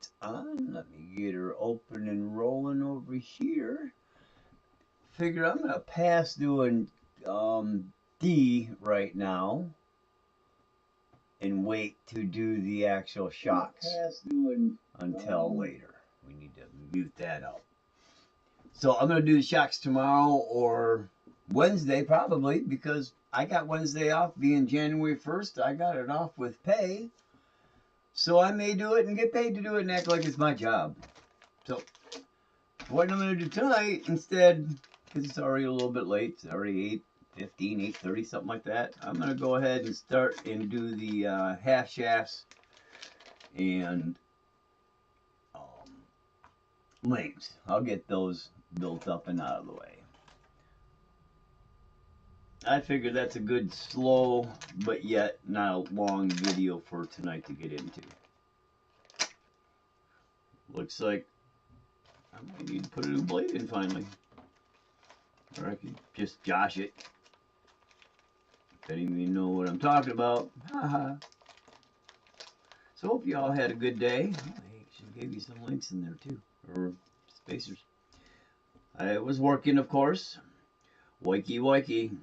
it on. Let me get her open and rolling over here. Figure I'm gonna pass doing D right now and wait to do the actual shocks until later. We need to mute that up. So I'm gonna do the shocks tomorrow or Wednesday probably, because I got Wednesday off being January 1st. I got it off with pay. So I may do it and get paid to do it and act like it's my job. So what I'm going to do tonight instead, because it's already a little bit late, it's already 8:15, 8:30, something like that. I'm going to go ahead and start and do the half shafts and links. I'll get those built up and out of the way. I figured that's a good slow, but yet not a long video for tonight to get into. Looks like I might need to put a new blade in finally. Or I could just josh it. If any of you know what I'm talking about. Haha. So hope you all had a good day. Oh, I actually gave you some links in there too. Or spacers. I was working, of course. Wakey wakey.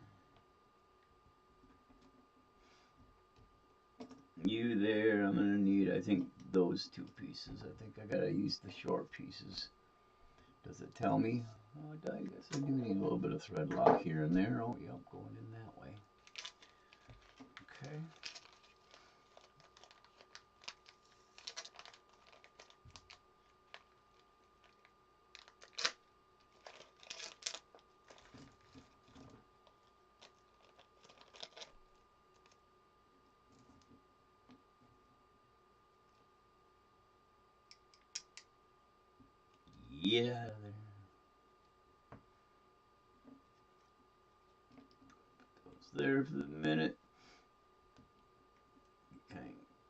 You there. I'm going to need, I think, those two pieces. I think I got to use the short pieces. Does it tell me? Oh, I guess I do need a little bit of thread lock here and there. Oh, yep, going in that way. Okay. Yeah. There for the minute.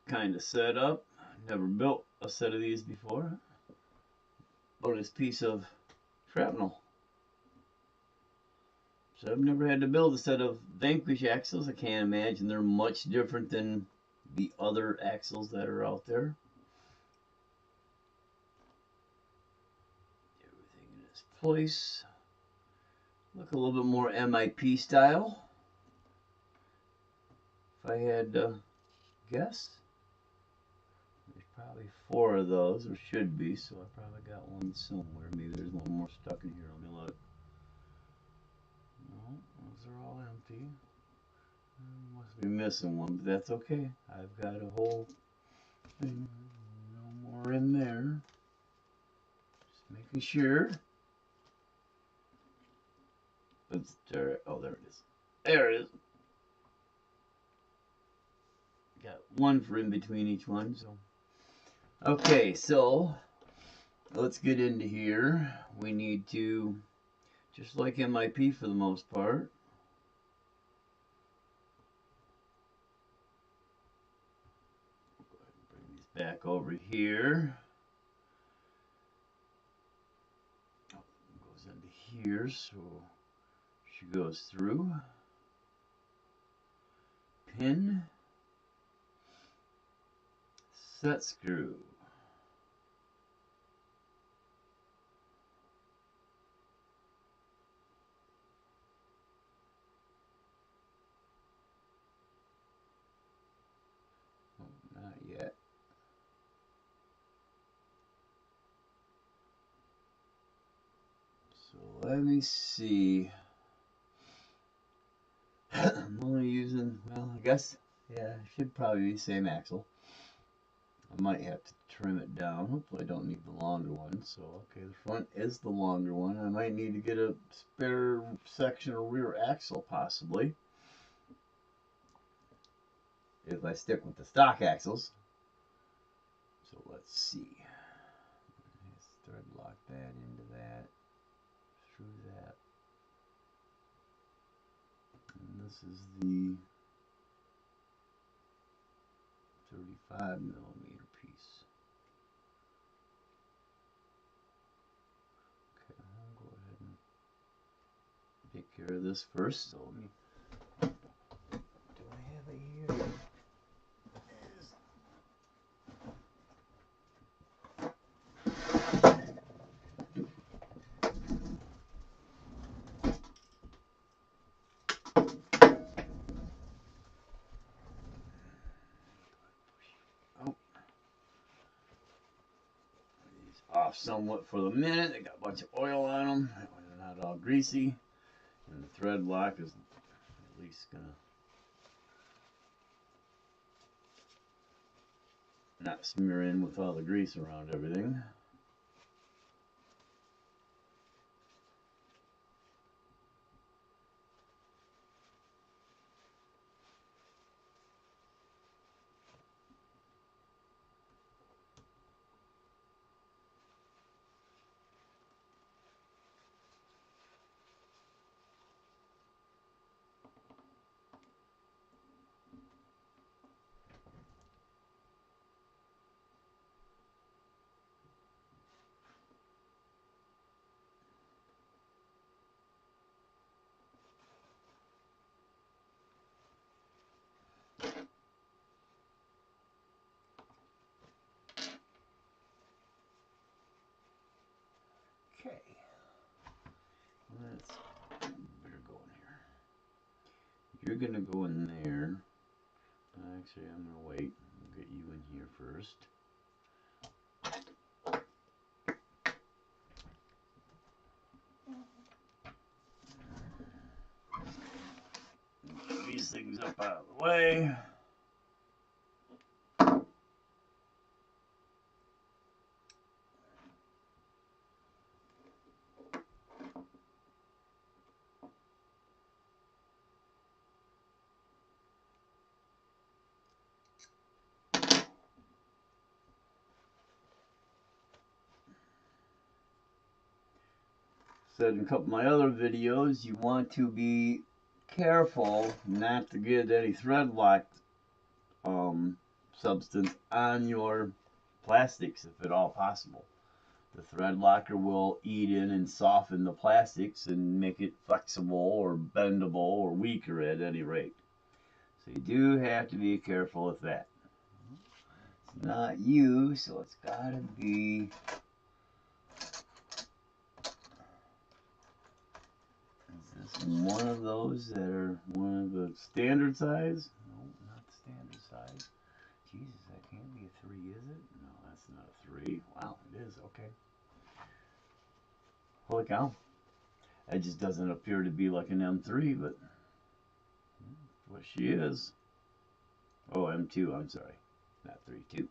Kind of set up. Never built a set of these before. Bonus piece of shrapnel. So I've never had to build a set of Vanquish axles. I can't imagine they're much different than the other axles that are out there. Everything in its place. Look a little bit more MIP style. If I had to guess. There's probably 4 of those, or should be, so I probably got one somewhere. Maybe there's one more stuck in here. Let me look. No, those are all empty. I must be missing one, but that's okay. I've got a whole thing. No more in there. Just making sure. It's there. Oh, there it is. There it is. Got one for in between each one, so. Okay, so let's get into here. We need to, just like MIP for the most part, go ahead and bring these back over here. Oh, it goes into here, so she goes through. Pin. Set screw. Oh, not yet. So let me see. I'm only using, well, I guess, yeah, it should probably be the same axle. I might have to trim it down. Hopefully I don't need the longer one. So, okay, the front is the longer one. I might need to get a spare section of rear axle, possibly. If I stick with the stock axles. So let's see. Let's thread lock that into that. Through that. And this is the 35mm piece. Okay, I'll go ahead and take care of this first. So let me, do I have it here? off somewhat for the minute. They got a bunch of oil on them. That way they're not all greasy. And the thread lock is at least gonna not smear in with all the grease around everything. Okay, let's better go in here. You're gonna go in there. Actually, I'm gonna wait. I'll get you in here first. Get these things up out of the way. Said in a couple of my other videos, you want to be careful not to get any thread locked substance on your plastics if at all possible. The thread locker will eat in and soften the plastics and make it flexible or bendable or weaker at any rate. So you do have to be careful with that. It's not you, so it's gotta be. Is this one of those that are one of the standard size? No, not the standard size. Jesus, that can't be a 3, is it? No, that's not a 3. Wow, it is. Okay. Holy cow. It just doesn't appear to be like an M3, but what she is. Oh, M2, I'm sorry. Not 3, 2.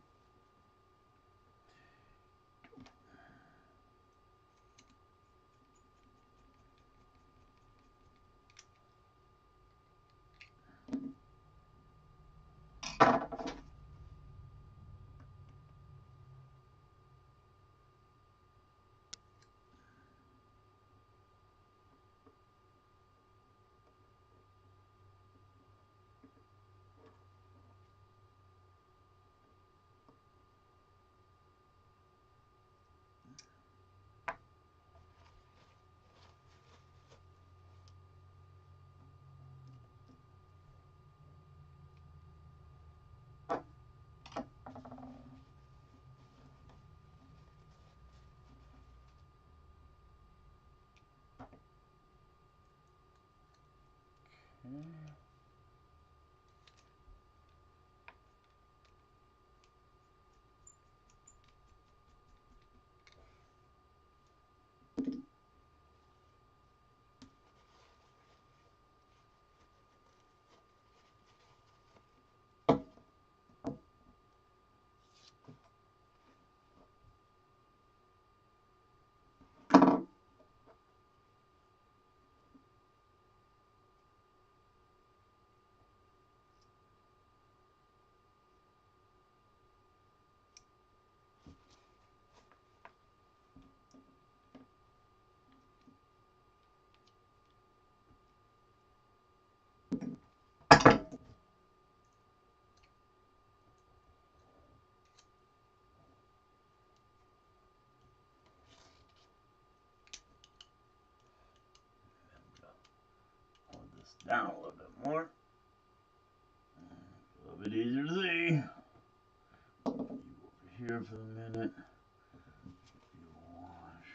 Hold this down a little bit more. A little bit easier to see. You over here for a minute. You wash.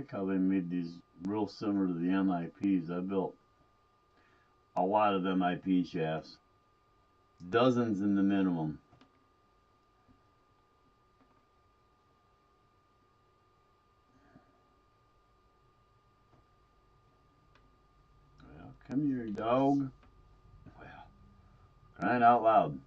like how they made these real similar to the MIPs. I built a lot of MIP shafts. Dozens in the minimum. Well, come here, dog. Well, crying out loud.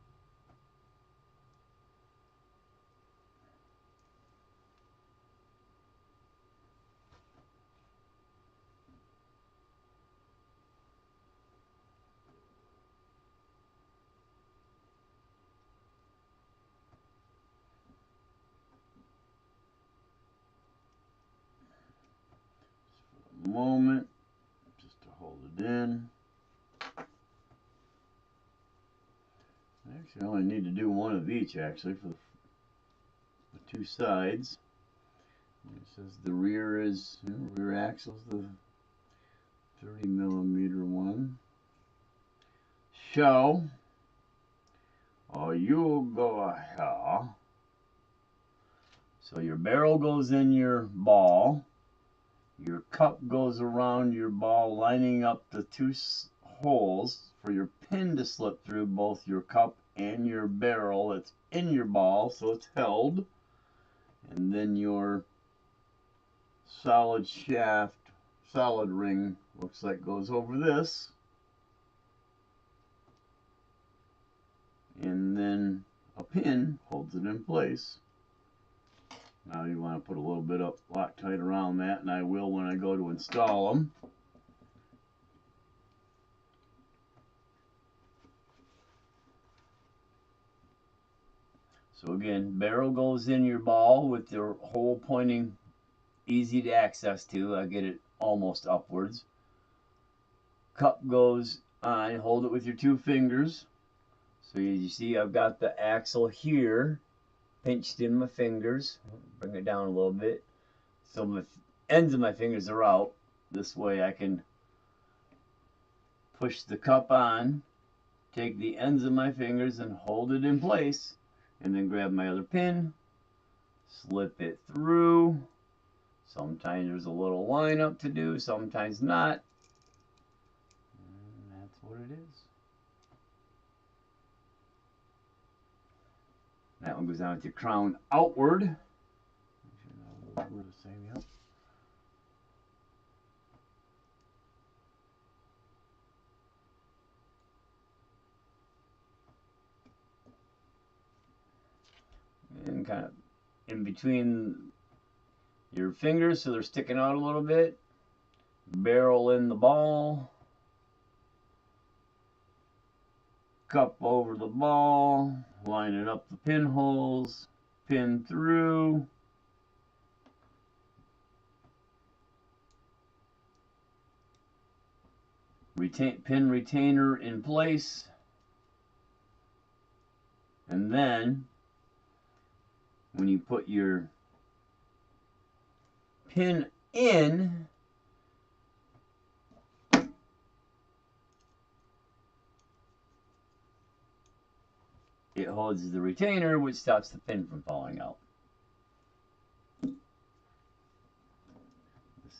Moment just to hold it in. Actually, I only need to do one of each actually for the two sides. It says the rear is rear axle is the 30mm one. So you go here. So your barrel goes in your ball. Your cup goes around your ball, lining up the two holes for your pin to slip through both your cup and your barrel that's in your ball, so it's held. And then your solid shaft, solid ring, looks like goes over this. And then a pin holds it in place. Now you want to put a little bit of Loctite around that, and I will when I go to install them. So again, barrel goes in your ball with your hole pointing easy to access to. I get it almost upwards. Cup goes on, hold it with your two fingers. So you see I've got the axle here pinched in my fingers. Bring it down a little bit. So the ends of my fingers are out. This way I can push the cup on, take the ends of my fingers and hold it in place, and then grab my other pin, slip it through. Sometimes there's a little line up to do, sometimes not. And that's what it is. That one goes down with your crown outward. We're the same, yep. And kind of in between your fingers so they're sticking out a little bit. Barrel in the ball. Cup over the ball. Lining up the pinholes. Pin through. Pin retainer in place. And then when you put your pin in, it holds the retainer, which stops the pin from falling out. This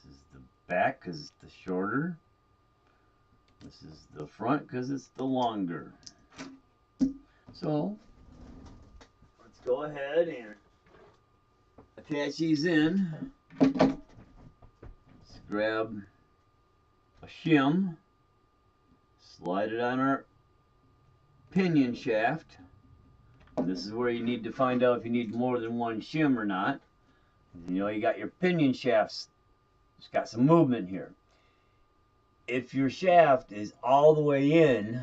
is the back because it's the shorter. This is the front because it's the longer. So let's go ahead and attach these in. Let's grab a shim, slide it on our pinion shaft. And this is where you need to find out if you need more than one shim or not. You know, you got your pinion shafts, it's got some movement here. If your shaft is all the way in,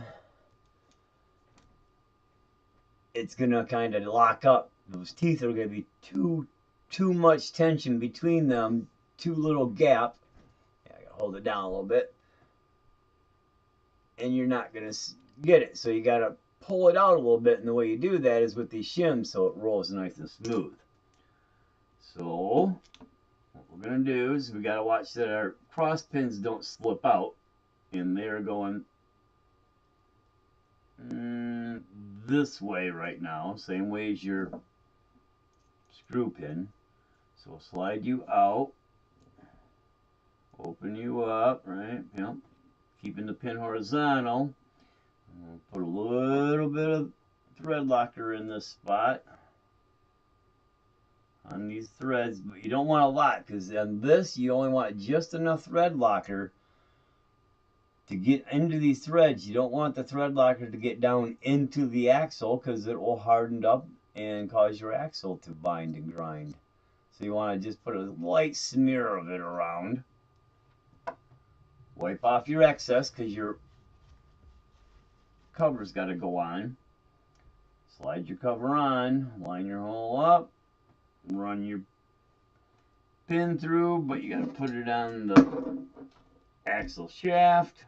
it's gonna kind of lock up. Those teeth are gonna be too much tension between them, too little gap. Yeah, I gotta hold it down a little bit, and you're not gonna get it. So you gotta pull it out a little bit, and the way you do that is with these shims, so it rolls nice and smooth. So what we're gonna do is we gotta watch that our cross pins don't slip out, and they're going this way right now, same way as your screw pin. So we'll slide you out, Open you up, right? Yep. Keeping the pin horizontal. We'll put a little bit of thread locker in this spot on these threads, but you don't want a lot, because on this you only want just enough thread locker to get into these threads. You don't want the thread locker to get down into the axle, because it will harden up and cause your axle to bind and grind. So you want to just put a light smear of it around. Wipe off your excess, because your cover's got to go on. Slide your cover on, line your hole up, run your pin through, but you got to put it on the axle shaft.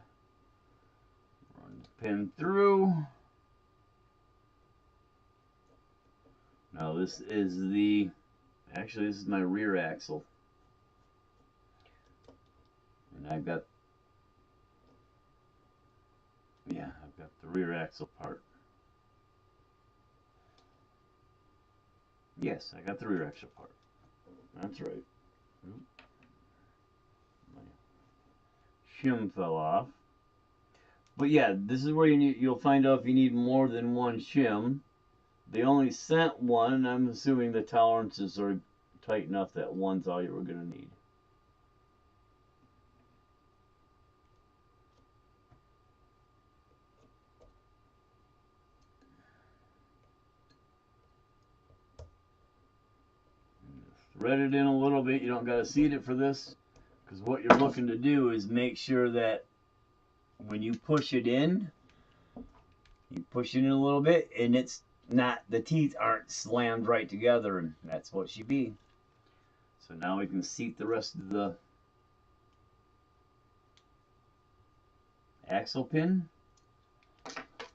Run the pin through. Now this is the, actually this is my rear axle. And I've got the rear axle part. Yes, I got the rear axle part. That's right. My shim fell off. But yeah, this is where you'll find out if you need more than one shim. They only sent one, and I'm assuming the tolerances are tight enough that one's all you were going to need. Thread it in a little bit. You don't got to seat it for this, because what you're looking to do is make sure that when you push it in, you push it in a little bit, and it's not, the teeth aren't slammed right together, and that's what should be. So now we can seat the rest of the axle pin.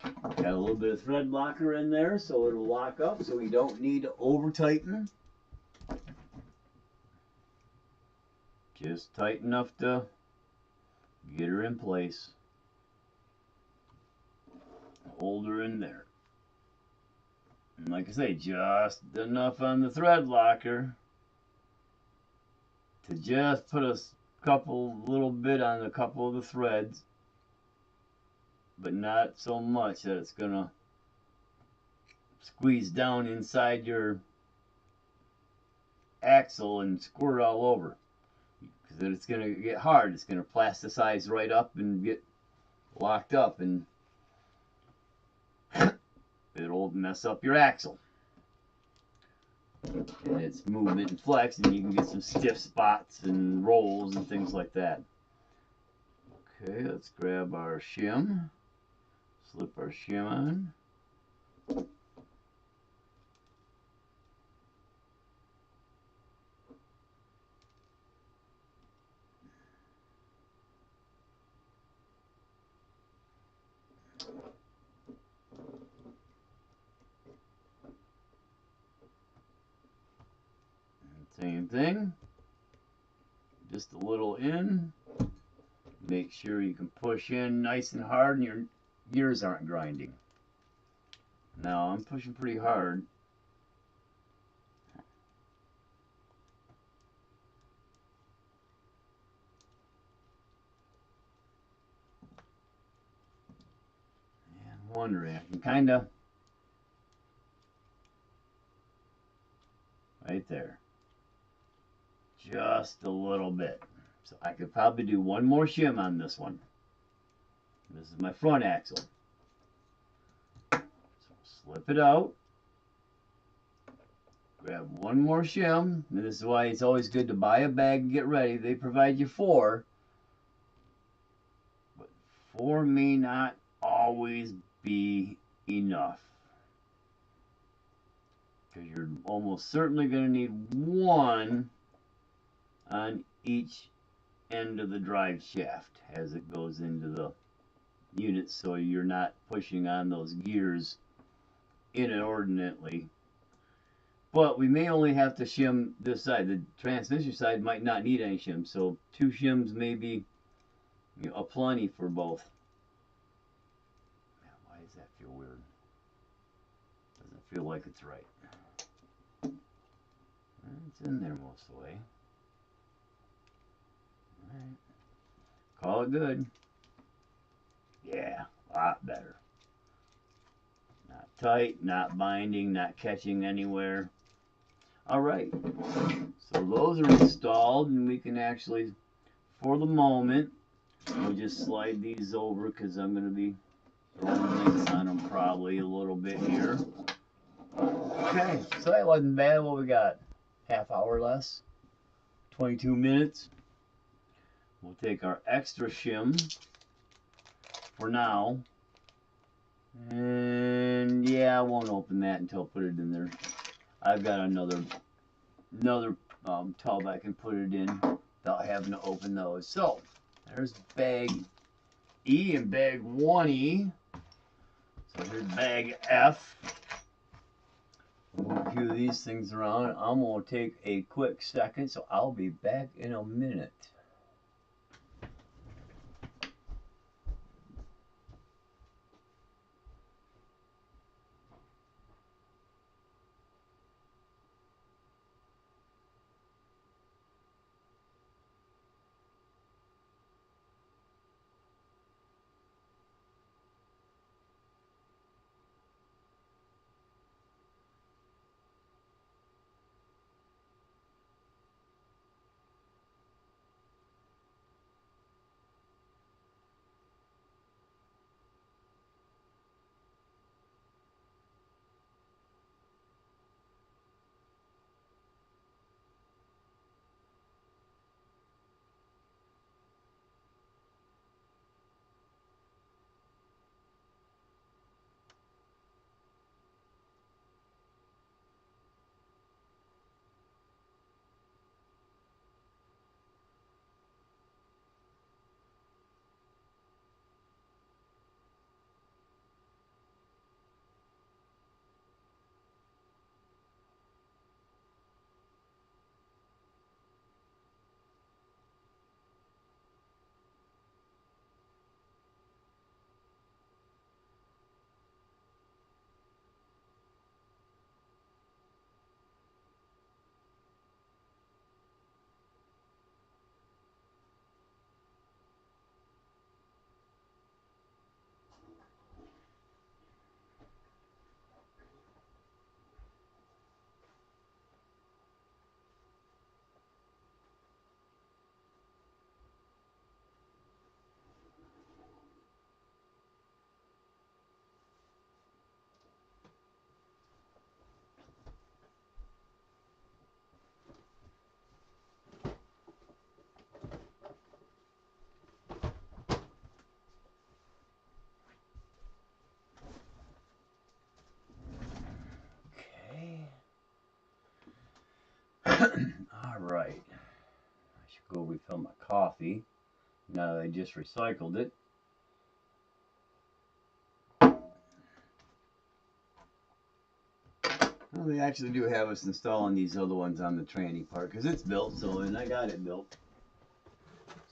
Got a little bit of thread locker in there so it'll lock up, so we don't need to over tighten. Just tight enough to get her in place. Hold her in there. And like I say, just enough on the thread locker to just put a little bit on a couple of the threads, but not so much that it's gonna squeeze down inside your axle and squirt all over, because it's gonna get hard. It's gonna plasticize right up and get locked up, and it'll mess up your axle and its movement and flex, and you can get some stiff spots and rolls and things like that. Okay, let's grab our shim, slip our shim on. Same thing, just a little in. Make sure you can push in nice and hard and your gears aren't grinding. Now I'm pushing pretty hard. And I'm wondering, I can kind of, right there, just a little bit. So I could probably do one more shim on this one. This is my front axle. So slip it out. Grab one more shim. And this is why it's always good to buy a bag and get ready. They provide you 4. But 4 may not always be enough, because you're almost certainly going to need 1 on each end of the drive shaft as it goes into the unit, so you're not pushing on those gears inordinately. But we may only have to shim this side. The transmission side might not need any shim, so 2 shims may be, you know, a plenty for both. Man, why does that feel weird? Doesn't feel like it's right. It's in there most of the way. Alright. Call it good. Yeah, a lot better. Not tight, not binding, not catching anywhere. Alright, so those are installed, and we can actually, for the moment, we'll just slide these over because I'm going to be throwing links on them probably a little bit here. Okay, so that wasn't bad. What we got? Half hour less? 22 minutes. We'll take our extra shim for now. And yeah, I won't open that until I put it in there. I've got another tub I can put it in without having to open those. So there's bag E and bag 1E. So here's bag F. Move a few of these things around. I'm going to take a quick second, so I'll be back in a minute. Alright, I should go refill my coffee now that I just recycled it. Well, they actually do have us installing these other ones on the tranny part because it's built, so, and I got it built.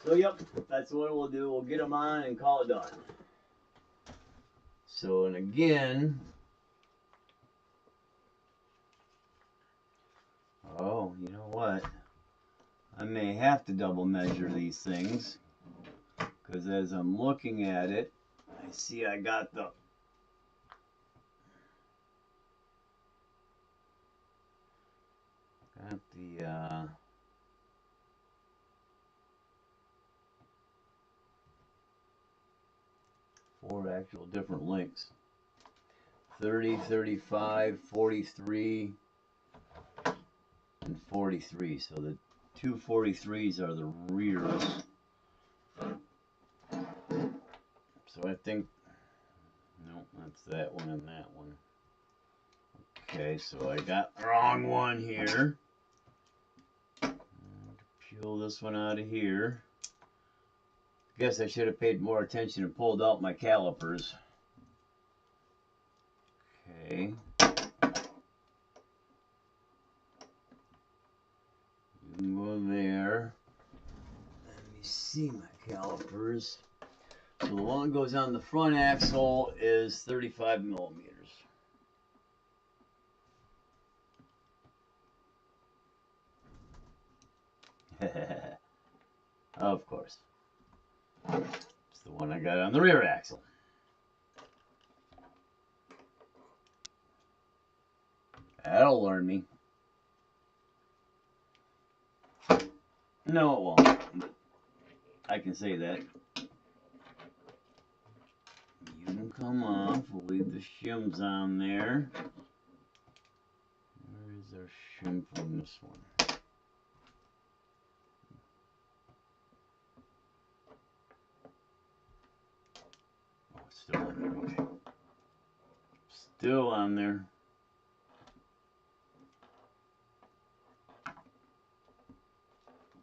So yep, that's what we'll do. We'll get them on and call it done. So, and again, oh, you know what? I may have to double measure these things because as I'm looking at it, I see I got the four actual different links. 30, 35, 43, and 43. So the two 43s are the rears. So I think, no, that's that one and that one. Okay, so I got the wrong one here. Peel this one out of here. Guess I should have paid more attention and pulled out my calipers. Okay. You can go there. Let me see my calipers. So the one that goes on the front axle is 35 millimeters. Of course. It's the one I got on the rear axle. That'll learn me. No, it won't. But I can say that. You can come off. We'll leave the shims on there. Where is our shim from this one? Oh, it's still on there. Okay. Still on there.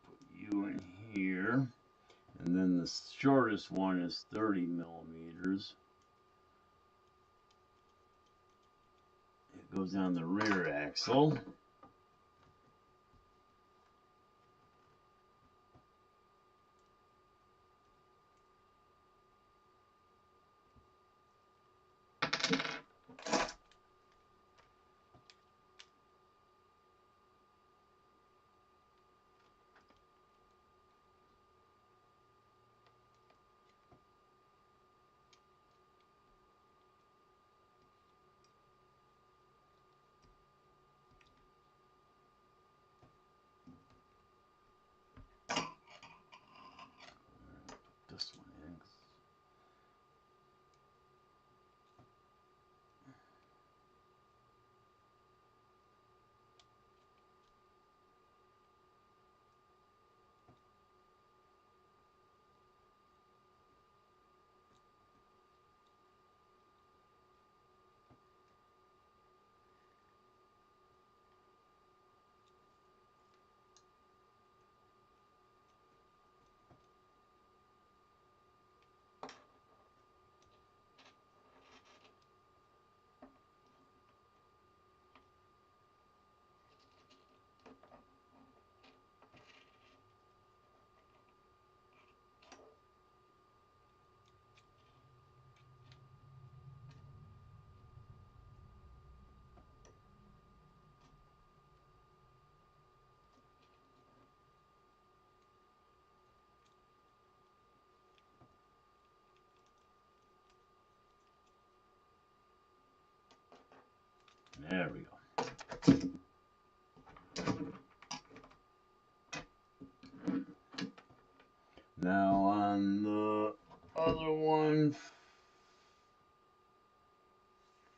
Put you in here. And then the shortest one is 30 millimeters. It goes on the rear axle. This one in. There we go. Now on the other one,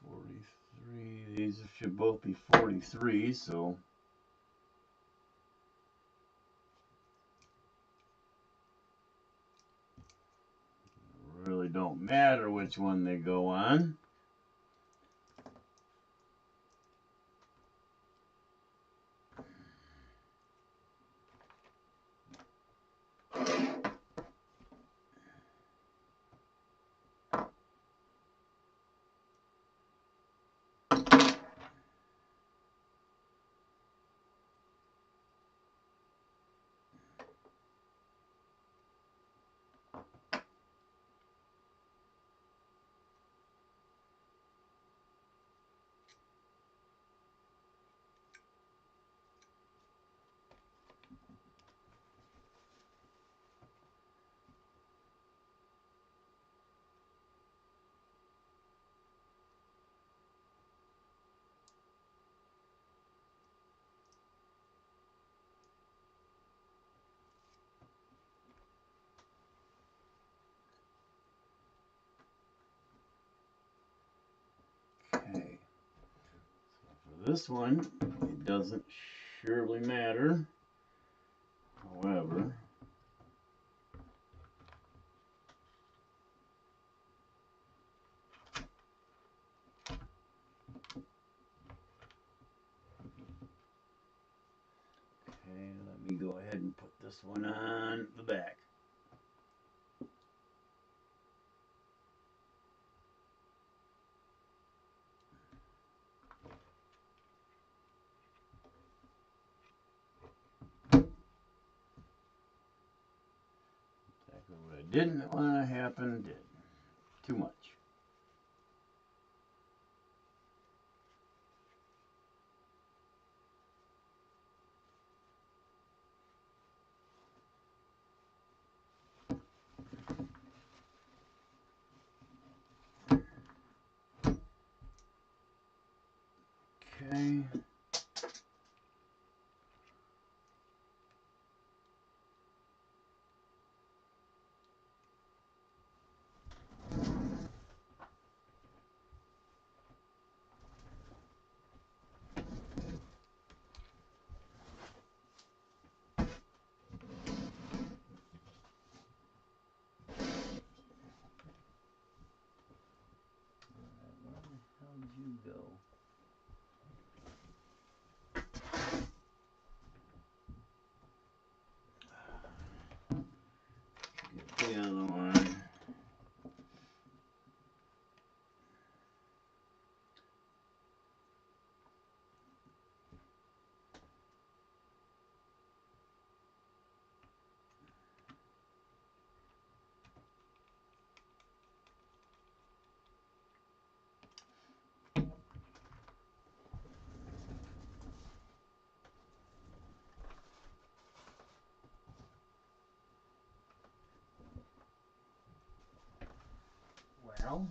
43, these should both be 43, so really don't matter which one they go on. Okay, so for this one, it doesn't surely matter. However, okay, let me go ahead and put this one on the back. Exactly what I didn't want to happen did. Too much. you go? Get the other one. Well,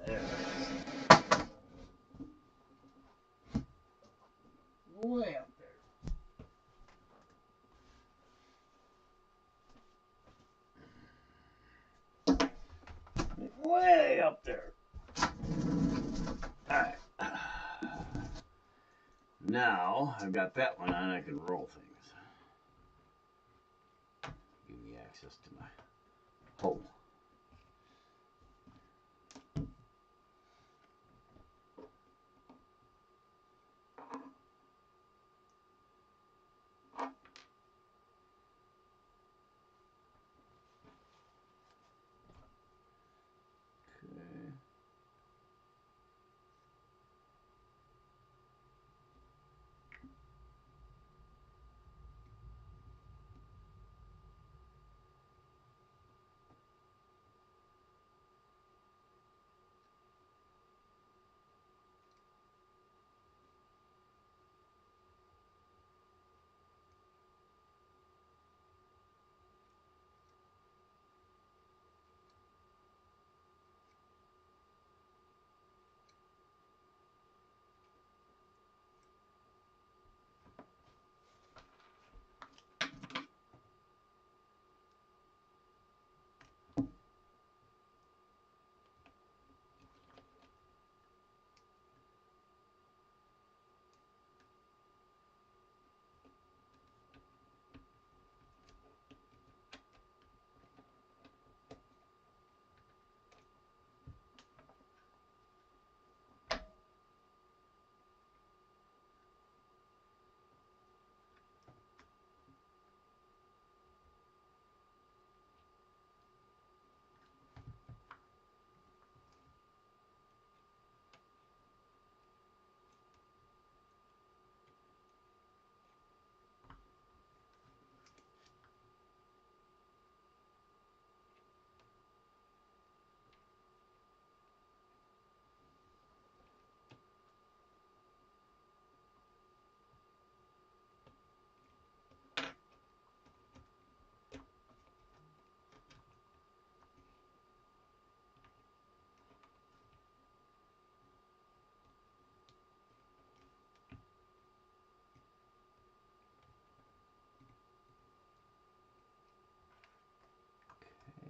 there it is. Way up there. Way up there. Alright. Now I've got that one on, I can roll things. Give me access to my hole. Okay.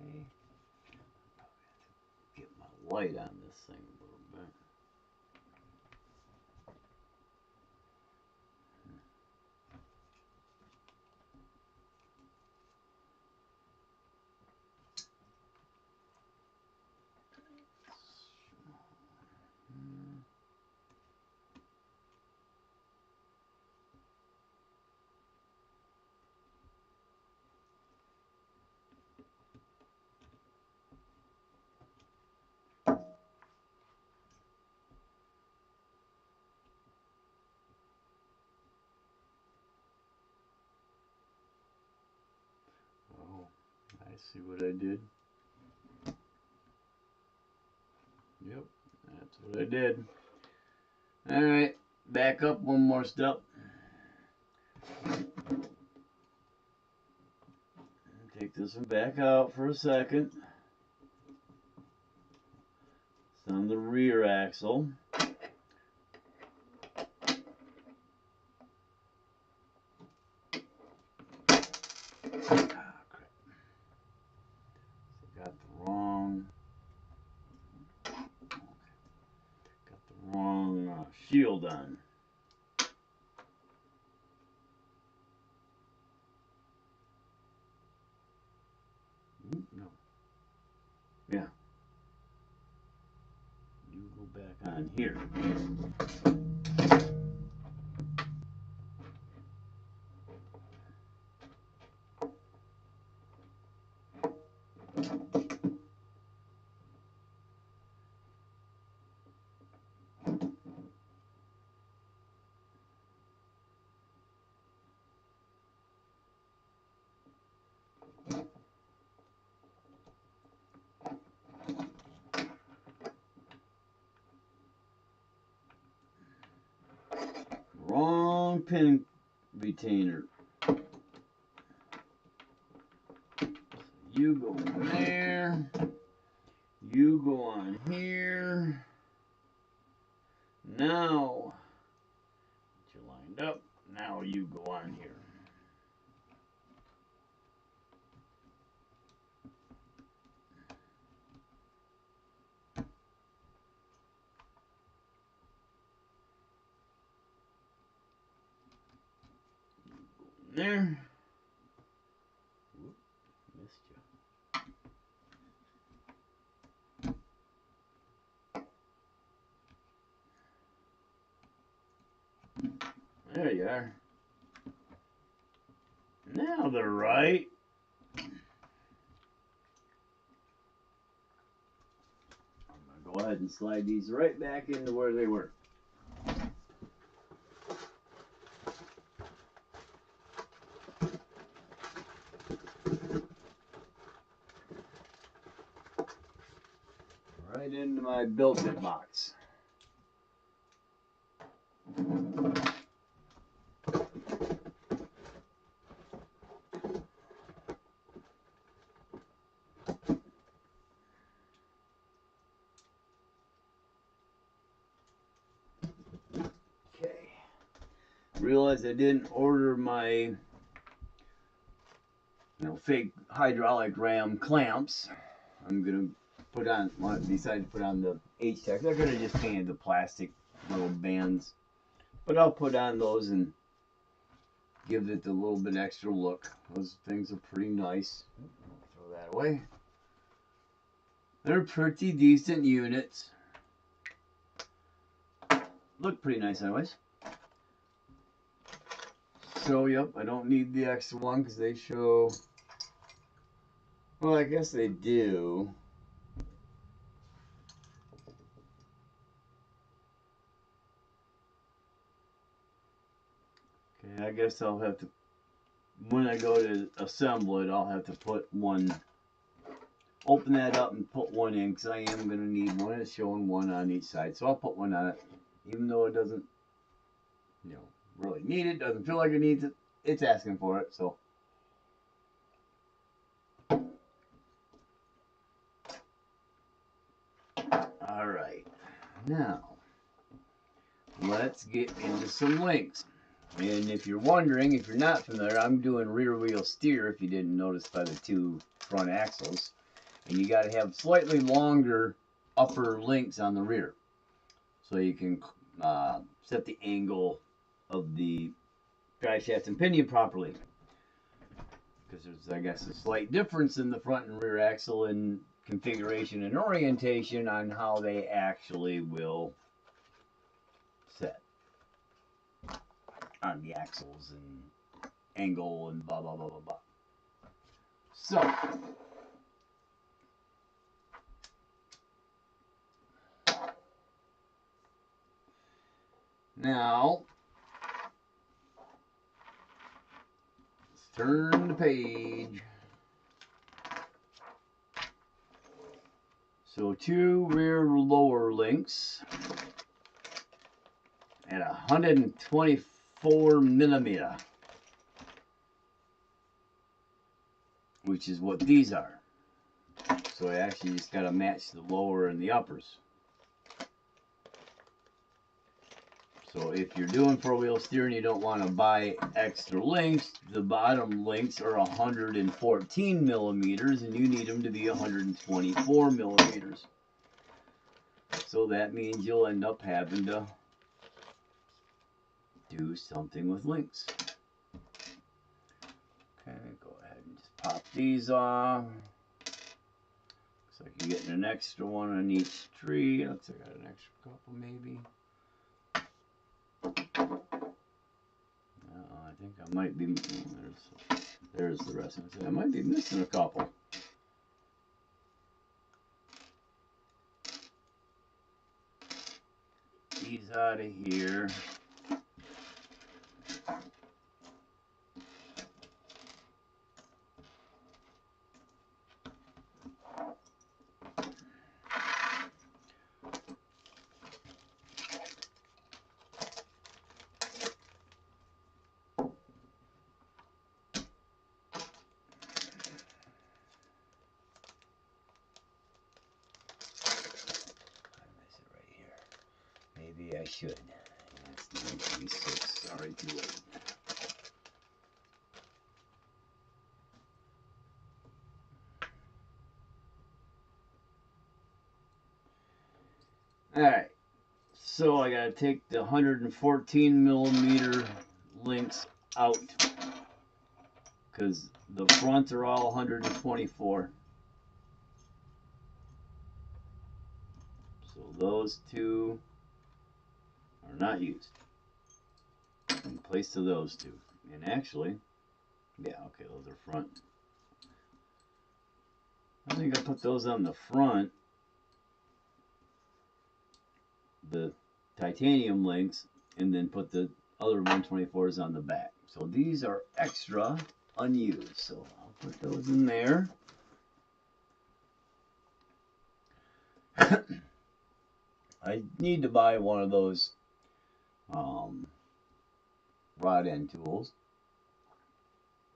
Okay. Get my light on this thing a little bit. Oh, I see what I did. Yep, that's what I did. Alright, back up one more step. Take this one back out for a second. It's on the rear axle. Ah, crap. So got the wrong shield on. Yeah. You go back on here. Wrong pin retainer. You go on there. You go on here. Now, you're lined up. Now you go on here. There. Whoop, missed you. There you are. Now they're right. I'm going to go ahead and slide these right back into where they were. Right into my built-in box. Okay. Realized I didn't order my fake hydraulic ram clamps. I'm gonna decide to put on the H10. They're gonna just paint the plastic little bands, but I'll put on those and give it a little bit extra look. Those things are pretty nice. Throw that away. They're pretty decent units. Look pretty nice anyways. So yep, I don't need the extra one because they show. Well, I guess they do. Okay, I guess I'll have to, when I go to assemble it, I'll have to put one, open that up and put one in because I am going to need one. It's showing one on each side. So I'll put one on it, even though it doesn't, really need it, doesn't feel like it needs it. It's asking for it, so. All right, now let's get into some links. And if you're wondering, if you're not familiar, I'm doing rear wheel steer, if you didn't notice by the two front axles. And you got to have slightly longer upper links on the rear, so you can set the angle of the drive shaft and pinion properly. Because there's, I guess, a slight difference in the front and rear axle in configuration and orientation on how they actually will set on the axles and angle and blah blah blah blah blah. So now let's turn the page. So two rear lower links at 124 millimeter, which is what these are. So I actually just got to match the lower and the uppers. So if you're doing four-wheel steering, you don't want to buy extra links. The bottom links are 114 millimeters, and you need them to be 124 millimeters. So that means you'll end up having to do something with links. Okay, go ahead and just pop these off. So I can get an extra one on each tree. Looks like I got an extra couple maybe. I think I might be, there's the rest of it. I might be missing a couple. These out of here. Maybe I should. It's 9:26. Sorry, too late. Alright. So I gotta take the 114 millimeter links out. Because the fronts are all 124. So those two are not used in place of those two. And actually, yeah, okay, those are front. I think I put those on the front, the titanium links, and then put the other 124s on the back. So these are extra unused. So I'll put those in there. I need to buy one of those rod end tools.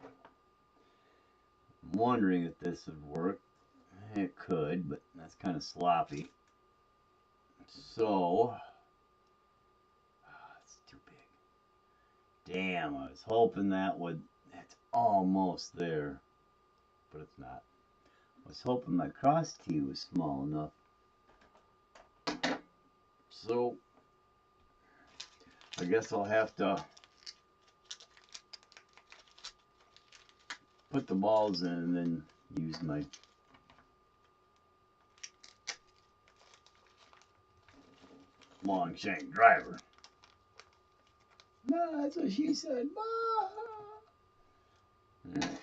I'm wondering if this would work. It could, but that's kind of sloppy. So, it's too big. Damn, I was hoping that would, it's almost there, but it's not. I was hoping my cross tee was small enough. So, I guess I'll have to put the balls in and then use my long shank driver. No, that's what she said. Right.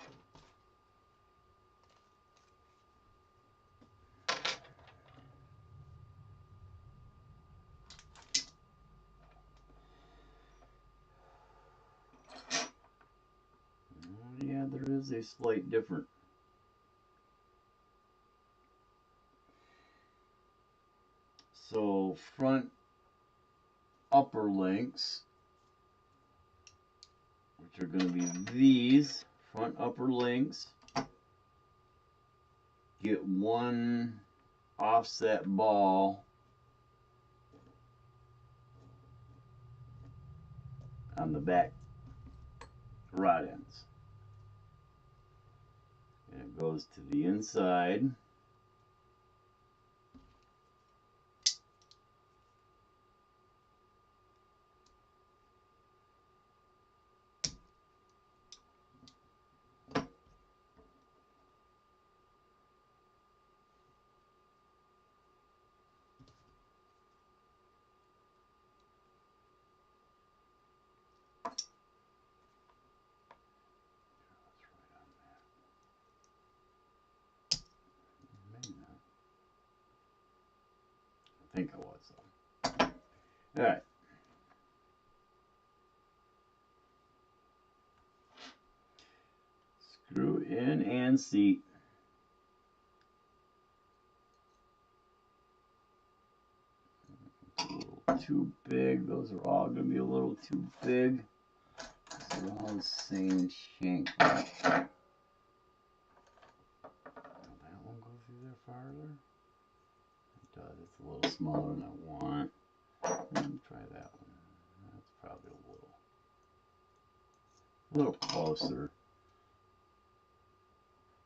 Yeah, there is a slight difference. So front upper links, which are going to be these front upper links, get one offset ball on the back rod ends, and it goes to the inside. I think I was though. Alright. Screw in and seat. A little too big. Those are all going to be a little too big. They're all the same shank. Will that one go through there farther? It does. It's a little smaller than I want. Let me try that one. That's probably a little closer.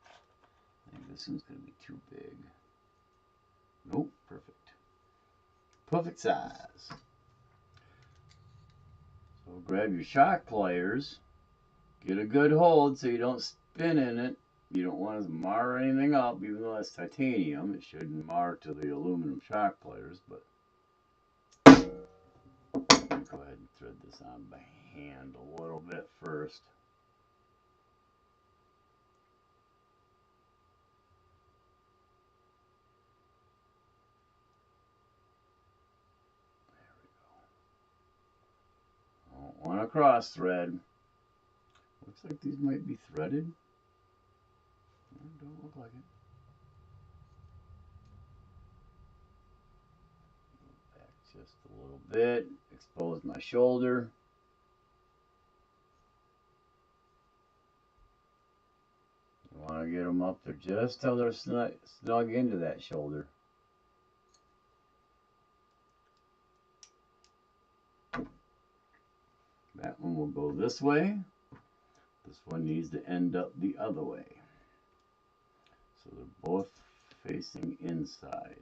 I think this one's going to be too big. Nope, perfect. Perfect size. So grab your shock pliers, get a good hold so you don't spin in it You don't want to mar anything up, even though it's titanium. It shouldn't mar to the aluminum shock pliers, but go ahead and thread this on by hand a little bit first. There we go. Don't want to cross thread. Looks like these might be threaded. Don't look like it. Back just a little bit. Expose my shoulder. You want to get them up there just till they're snug into that shoulder. That one will go this way. This one needs to end up the other way. So they're both facing inside.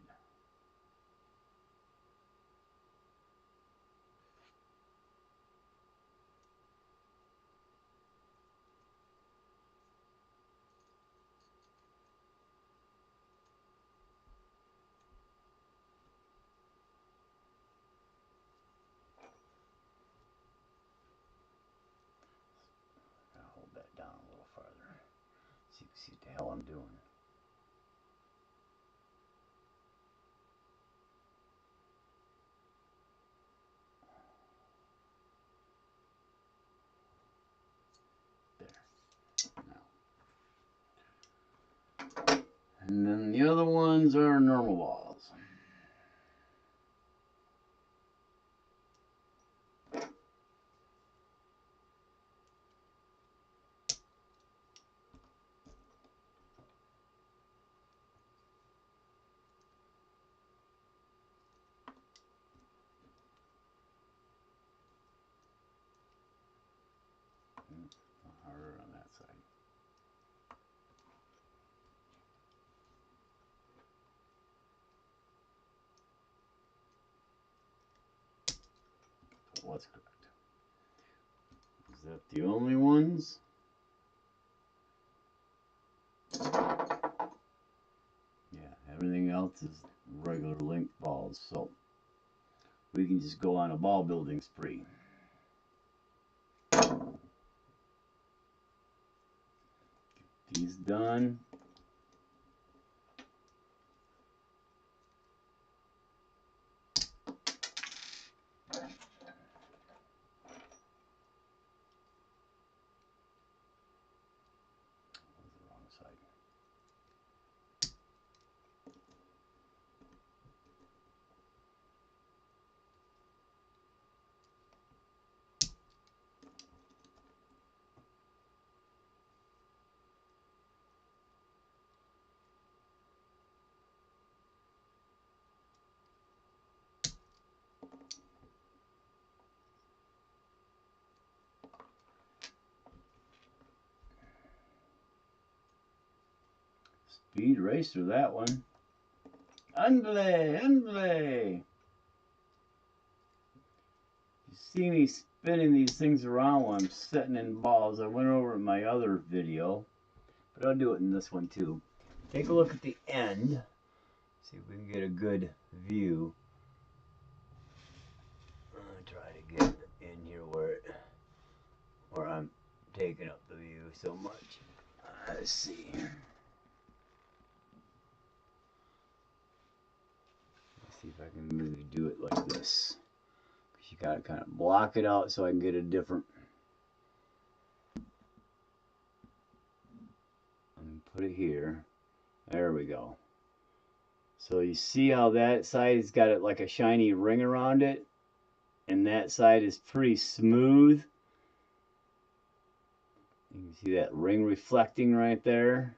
Hold that down a little farther. So you can see what the hell I'm doing. There. Now. And then the other ones are normal balls. Harder on that side. So what's correct? Is that the only ones? Yeah, everything else is regular link balls, so we can just go on a ball building spree. Get these done. Speed racer, that one. Andale, andale. You see me spinning these things around while I'm setting in balls. I went over in my other video, but I'll do it in this one too. Take a look at the end. See if we can get a good view. I'm gonna try to get in here where I'm taking up the view so much. Let's see. See if I can maybe do it like this. You gotta kind of block it out so I can get a different. And put it here. There we go. So you see how that side has got it like a shiny ring around it, and that side is pretty smooth. You can see that ring reflecting right there.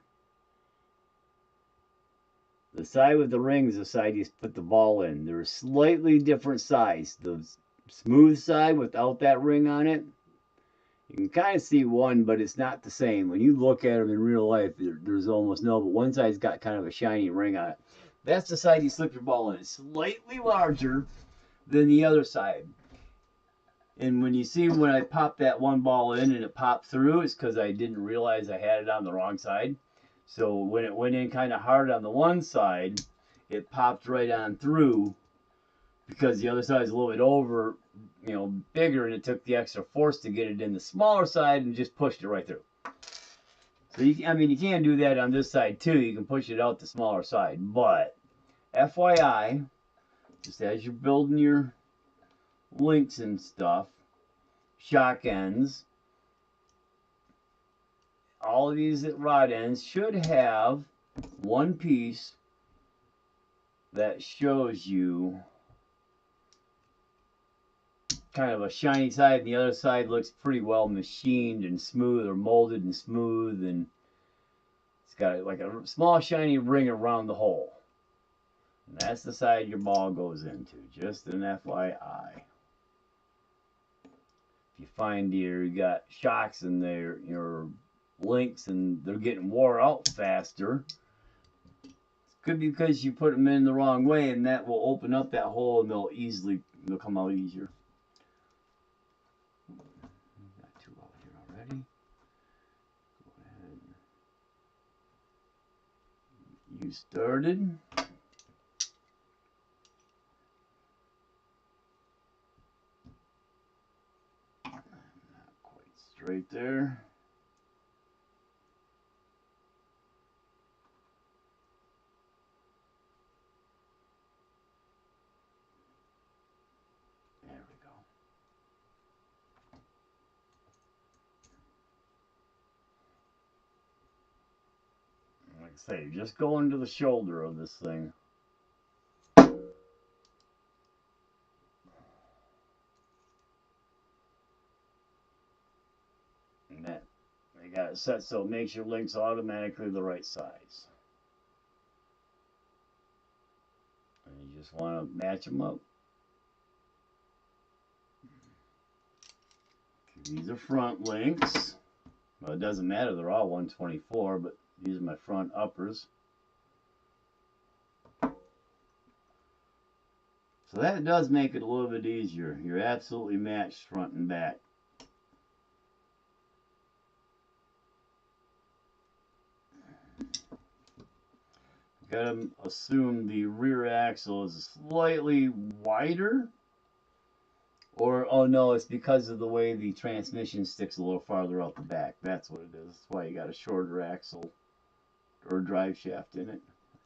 The side with the ring is the side you put the ball in. They're slightly different size. The smooth side without that ring on it, you can kind of see one, but it's not the same. When you look at them in real life, there's almost no, but one side's got kind of a shiny ring on it. That's the side you slip your ball in. It's slightly larger than the other side. And when you see when I pop that one ball in and it popped through, it's because I didn't realize I had it on the wrong side. So when it went in kind of hard on the one side, it popped right on through because the other side is a little bit over, bigger, and it took the extra force to get it in the smaller side and just pushed it right through. So you can do that on this side too. You can push it out the smaller side, but FYI, just as you're building your links and stuff, shock ends, all of these rod ends should have one piece that shows you kind of a shiny side, and the other side looks pretty well machined and smooth, or molded and smooth, and it's got like a small shiny ring around the hole. And that's the side your ball goes into, just an FYI. If you find you got shocks in there, your links, and they're getting wore out faster, it could be because you put them in the wrong way, and that will open up that hole, and they'll come out easier. Got two out here already. Go ahead. You started. Not quite straight there. There we go. Like I say, just go into the shoulder of this thing. And that, they got it set so it makes your links automatically the right size. And you just want to match them up. These are front links. Well, it doesn't matter, they're all 124, but these are my front uppers. So that does make it a little bit easier. You're absolutely matched front and back. Gotta assume the rear axle is slightly wider. Or, oh no, it's because of the way the transmission sticks a little farther out the back. That's what it is. That's why you got a shorter axle or drive shaft in it.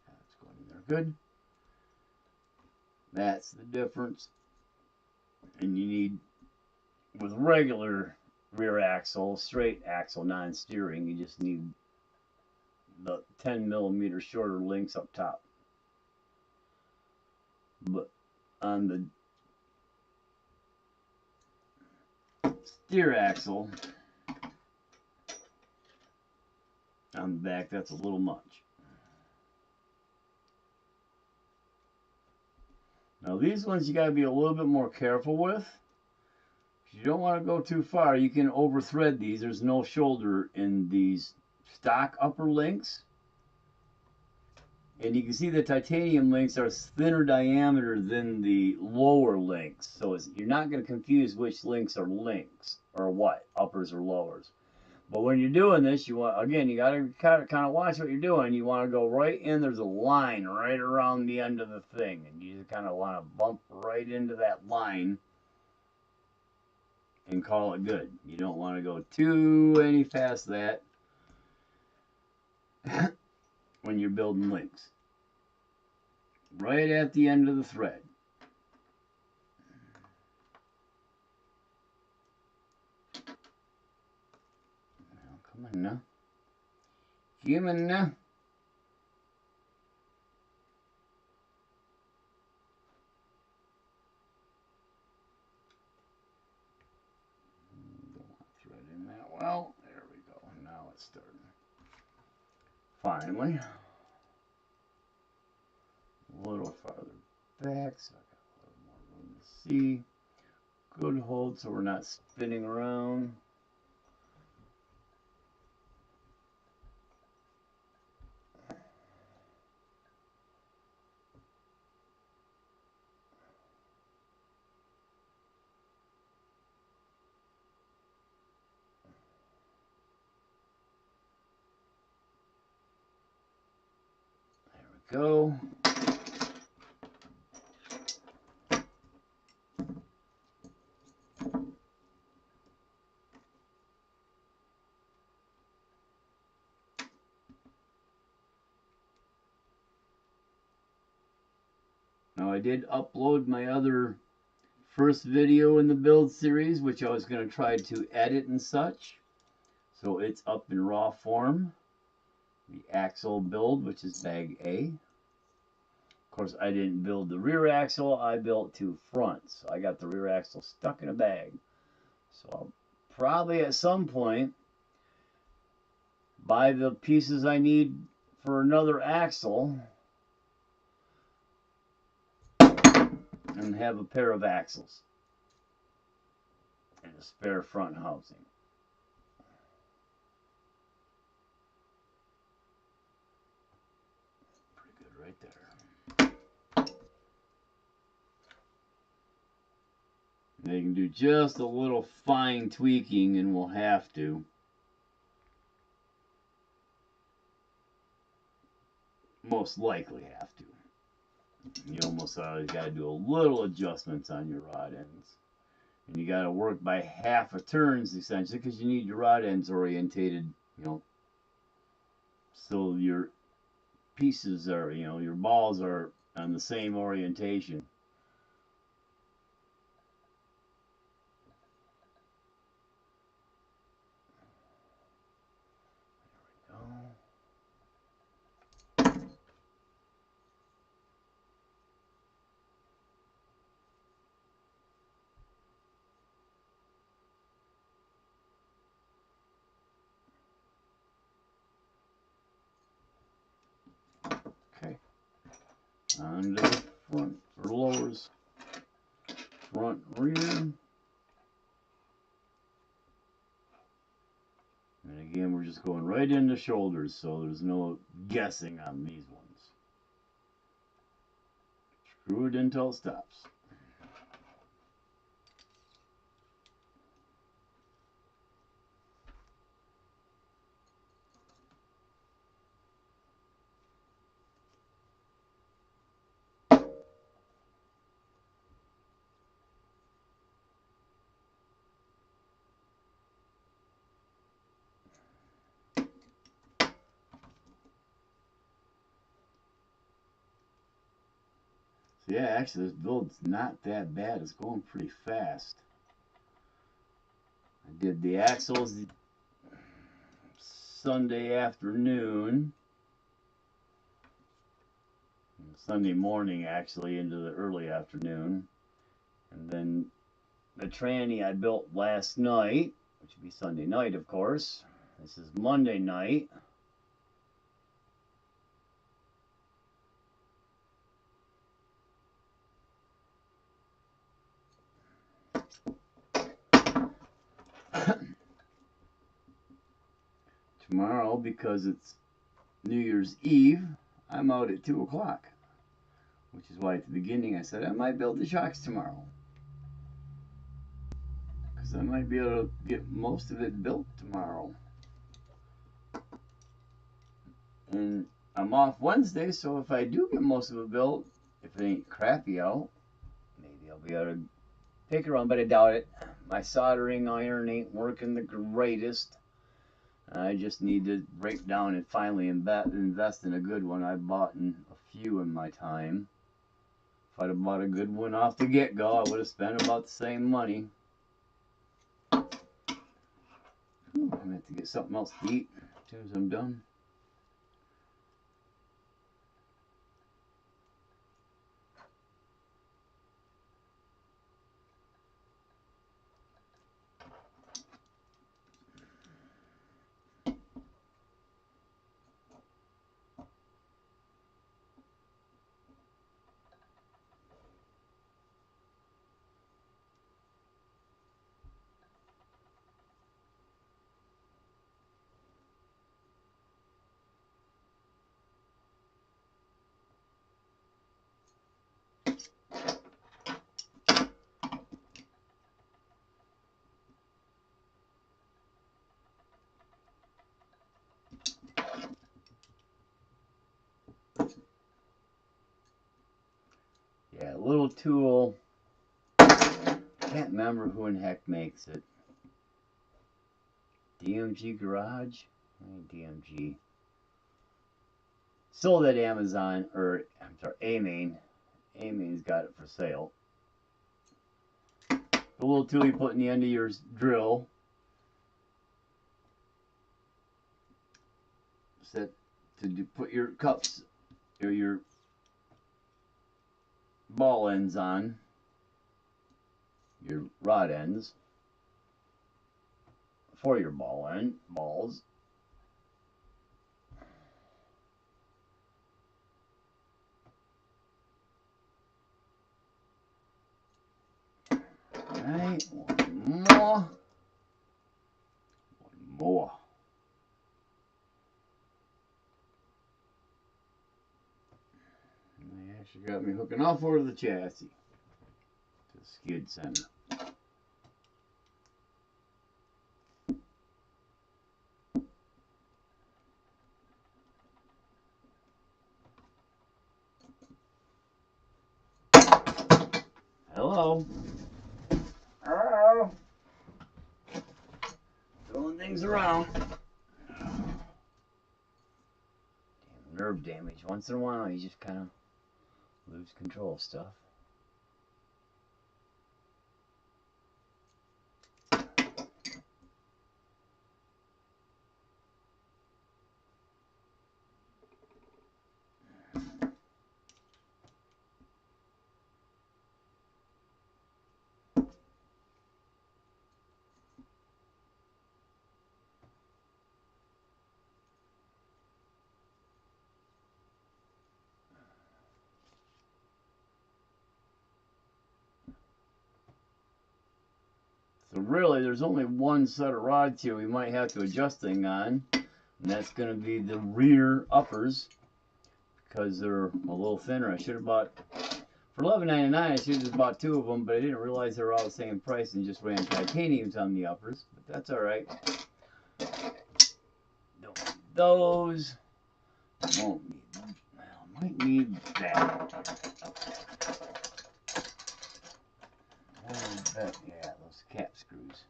That's going in there good. That's the difference. And you need, with regular rear axle, straight axle, non-steering, you just need the 10 millimeter shorter links up top. But on the steer axle on the back, that's a little much. Now these ones you got to be a little bit more careful with. If you don't want to go too far, you can over thread these. There's no shoulder in these stock upper links. And you can see the titanium links are thinner diameter than the lower links. So you're not going to confuse which links are links or what, uppers or lowers. But when you're doing this, you want, again, you got to kind of watch what you're doing. You want to go right in. There's a line right around the end of the thing. And you just kind of want to bump right into that line and call it good. You don't want to go too any past that when you're building links. Right at the end of the thread. Now, come on now. Come on now. Don't want to thread in that well. There we go. Now it's starting. Finally. A little farther back so I got a little more room to see. Good hold so we're not spinning around. go. Now I did upload my other first video in the build series, which I was going to try to edit and such. So it's up in raw form. The axle build, which is bag A. Of course, I didn't build the rear axle. I built two fronts. So I got the rear axle stuck in a bag. So I'll probably at some point buy the pieces I need for another axle and have a pair of axles and a spare front housing. Pretty good right there. They can do just a little fine tweaking, and we'll have to. Most likely have to. You almost always got to do a little adjustments on your rod ends. And you got to work by half a turns essentially, because you need your rod ends orientated, you know, so your pieces are, you know, your balls are on the same orientation. There we go. Okay. On to the front for lowers. Front, rear. And again, we're just going right into shoulders, so there's no guessing on these ones. Screw it until it stops. So yeah, actually this build's not that bad. It's going pretty fast. I did the axles Sunday afternoon. Sunday morning actually into the early afternoon. And then the tranny I built last night, which would be Sunday night of course. This is Monday night. Tomorrow, because it's New Year's Eve, I'm out at 2 o'clock. Which is why at the beginning I said I might build the shocks tomorrow. Because I might be able to get most of it built tomorrow. And I'm off Wednesday, so if I do get most of it built, if it ain't crappy out, maybe I'll be able to take it around, but I doubt it. My soldering iron ain't working the greatest. I just need to break down and finally invest in a good one. I've bought a few in my time. If I'd have bought a good one off the get-go, I would have spent about the same money. I'm going to have to get something else to eat as soon as I'm done. Yeah, little tool. Can't remember who in heck makes it. DMG Garage? DMG. Sold at Amazon, or I'm sorry, A-Main. A-Main's got it for sale. The little tool you put in the end of your drill. Set to put your cups or your ball ends on. Your rod ends for your balls. Alright, one more. One more. They actually got me hooking off over the chassis to the skid center. Hello. Hello. Throwing things around. Damn nerve damage. Once in a while, you just kind of lose control of stuff. So really, there's only one set of rods here we might have to adjust things on, and that's going to be the rear uppers, because they're a little thinner. I should have bought, for $11.99, I should have just bought 2 of them, but I didn't realize they were all the same price and just ran titaniums on the uppers, but that's all right. Don't need those. Won't need them. Well, might need that. Yeah, those cap screws.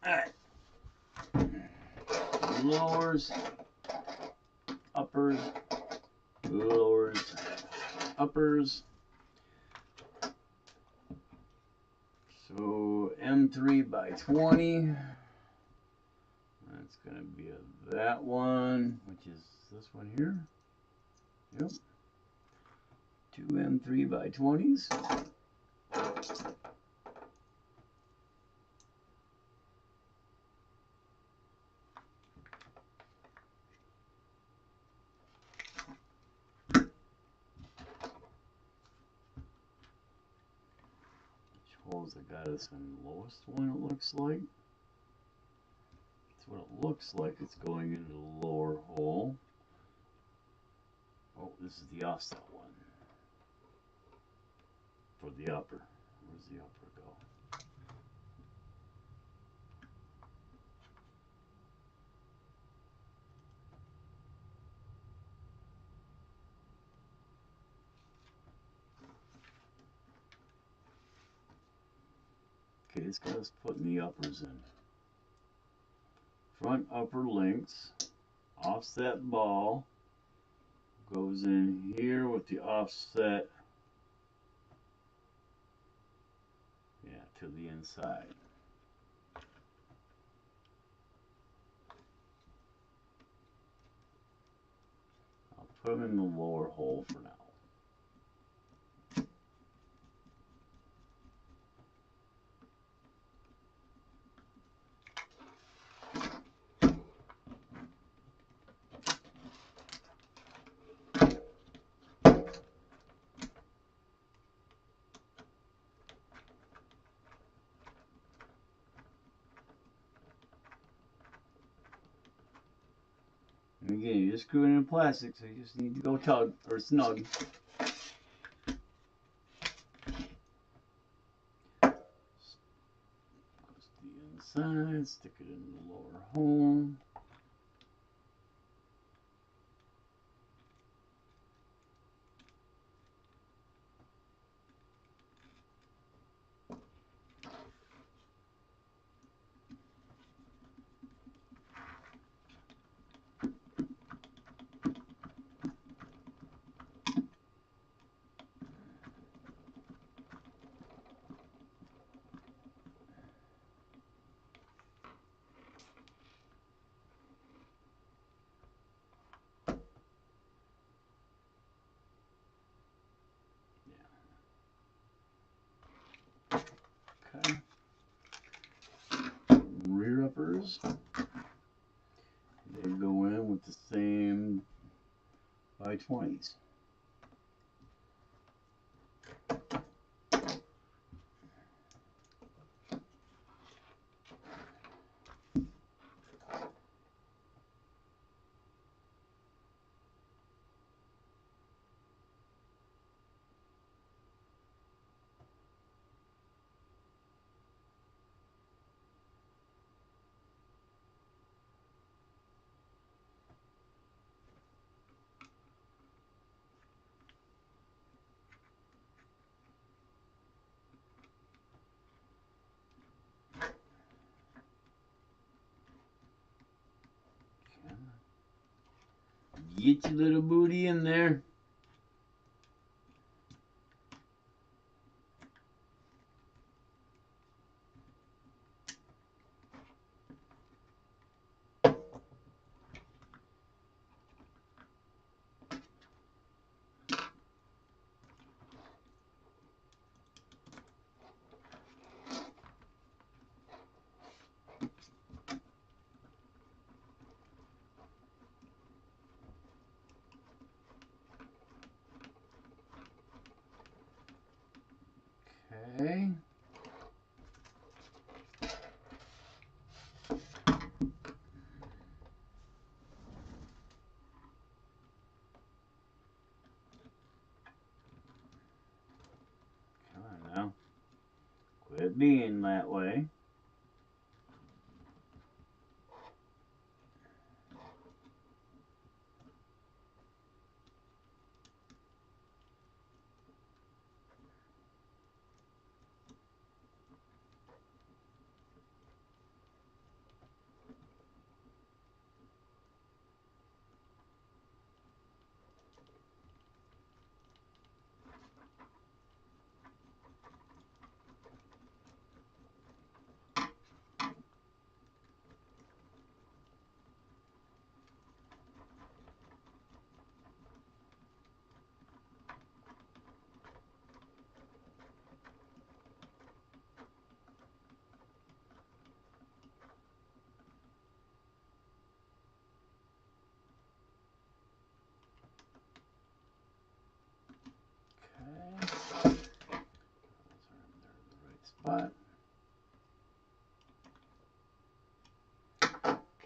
Alright. Lowers, uppers, lowers, uppers. So M3 by 20. That's going to be that one, which is this one here. Yep. 2 M3 by 20s. Holes I got us in the lowest one, it looks like. That's what it looks like. It's going into the lower hole. Oh, this is the offset one for the upper. Where's the upper go? Okay, this guy's putting the uppers in. Front upper links, offset ball goes in here with the offset, yeah, to the inside. I'll put them in the lower hole for now. Again, you're just screwing in plastic, so you just need to go tug or snug. Goes to the inside, stick it in the lower hole. Okay. Rear uppers. They go in with the same by 20s. Get your little booty in there. Okay. Come on now. Quit being that way. Okay. Those are in the right spot.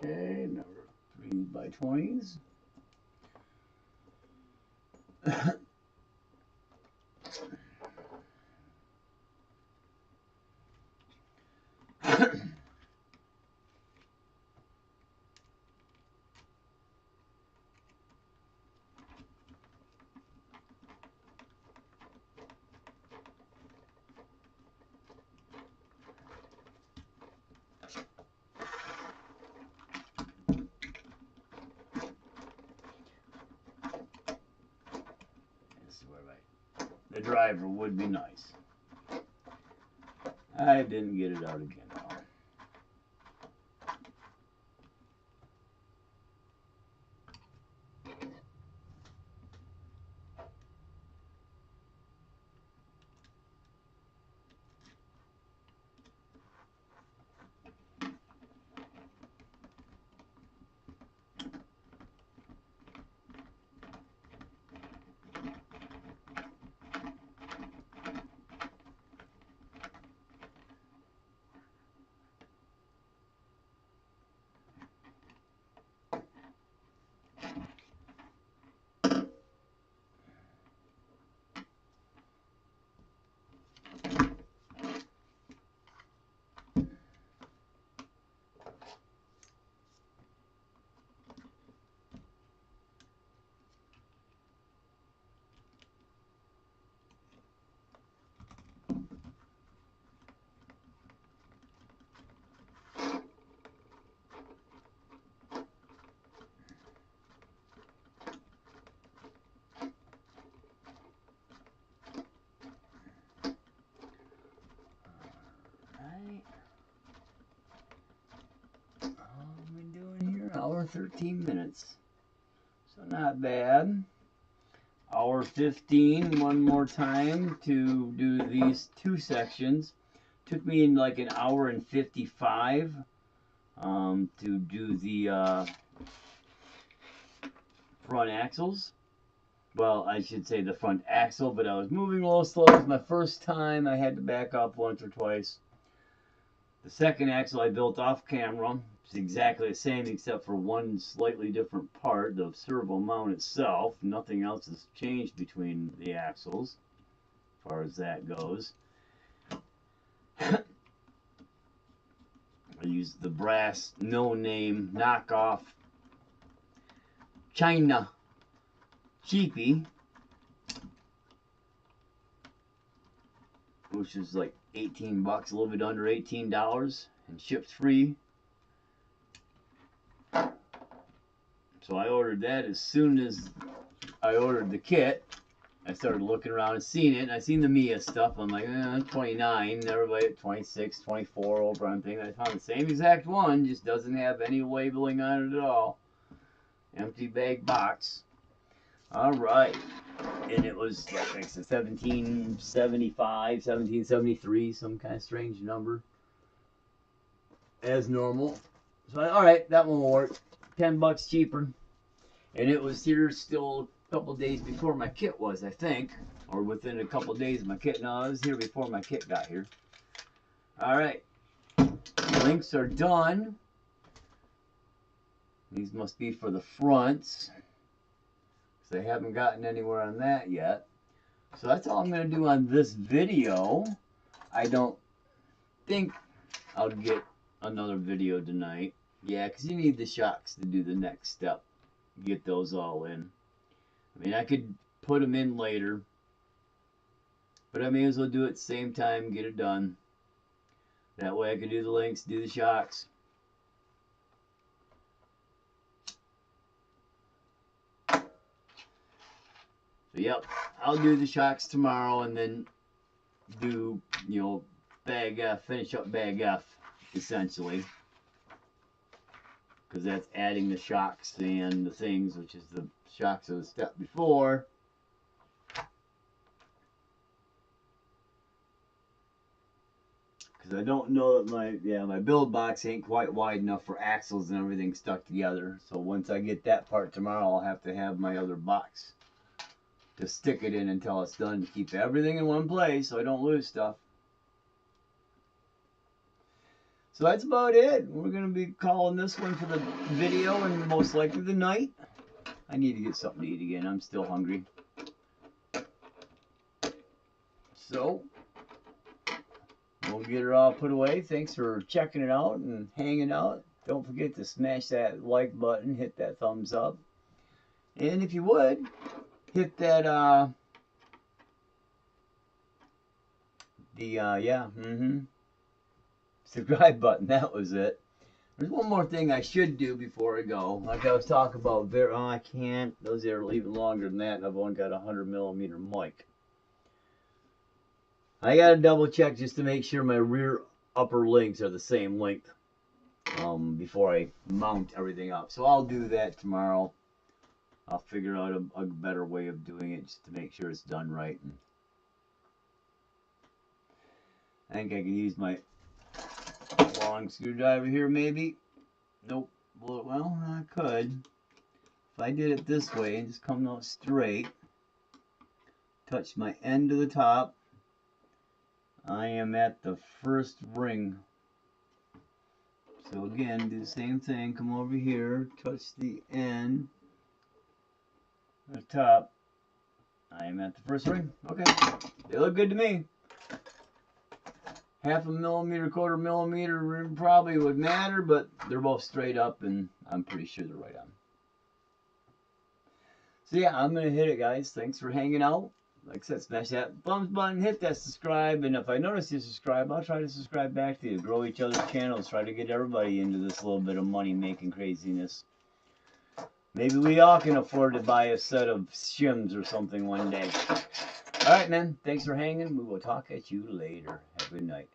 Okay, number 3 by 20s. The driver would be nice. I didn't get it out again though. hour 13 minutes. So not bad. Hour 15 one more time to do these two sections. Took me in like an hour and 55 to do the front axles. Well, I should say the front axle, but I was moving a little slow. It was my first time. I had to back up once or twice. The second axle I built off camera. It's exactly the same except for one slightly different part, the servo mount itself. Nothing else has changed between the axles as far as that goes. I used the brass no-name knockoff China cheapie, which is like 18 bucks, a little bit under $18, and shipped free. So I ordered that as soon as I ordered the kit. I started looking around and seeing it, and I seen the Mia stuff. I'm like, 29, everybody at 26, 24 over on things. I found the same exact one, just doesn't have any labeling on it at all. Empty bag box. All right. And it was like 1775, 1773, some kind of strange number. As normal. So all right, that one will work. 10 bucks cheaper. And it was here still a couple days before my kit was, I think. Or within a couple days of my kit. No, I was here before my kit got here. All right. Links are done. These must be for the fronts. I haven't gotten anywhere on that yet. So that's all I'm going to do on this video. I don't think I'll get another video tonight. Yeah, because you need the shocks to do the next step. Get those all in. I mean, I could put them in later. But I may as well do it at the same time, get it done. That way I can do the links, do the shocks. So, yep, I'll do the shocks tomorrow and then do, you know, bag F, finish up bag F, essentially. Because that's adding the shocks and the things, which is the shocks of the step before. Because I don't know that my build box ain't quite wide enough for axles and everything stuck together. So once I get that part tomorrow, I'll have to have my other box to stick it in until it's done, to keep everything in one place so I don't lose stuff. So that's about it. We're going to be calling this one for the video and most likely the night. I need to get something to eat again. I'm still hungry. So we'll get her all put away. Thanks for checking it out and hanging out. Don't forget to smash that like button, hit that thumbs up. And if you would, hit that, subscribe button. That was it. There's one more thing I should do before I go. Like I was talking about, I can't. Those are even longer than that, and I've only got a 100mm mic. I gotta double check just to make sure my rear upper links are the same length before I mount everything up. So I'll do that tomorrow. I'll figure out a better way of doing it just to make sure it's done right. And I think I can use my long screwdriver here, maybe. Nope. Well, I could. If I did it this way and just come out straight, touch my end to the top, I am at the first ring. So again, do the same thing. Come over here, touch the end, the top. I am at the first ring. Okay, they look good to me. 1/2 millimeter, 1/4 millimeter probably would matter, but they're both straight up, and I'm pretty sure they're right on. So yeah, I'm gonna hit it, guys. Thanks for hanging out. Like I said, smash that thumbs button, hit that subscribe, and if I notice you subscribe, I'll try to subscribe back to you. Grow each other's channels, try to get everybody into this little bit of money making craziness. Maybe we all can afford to buy a set of shims or something one day. Alright, man. Thanks for hanging. We will talk at you later. Have a good night.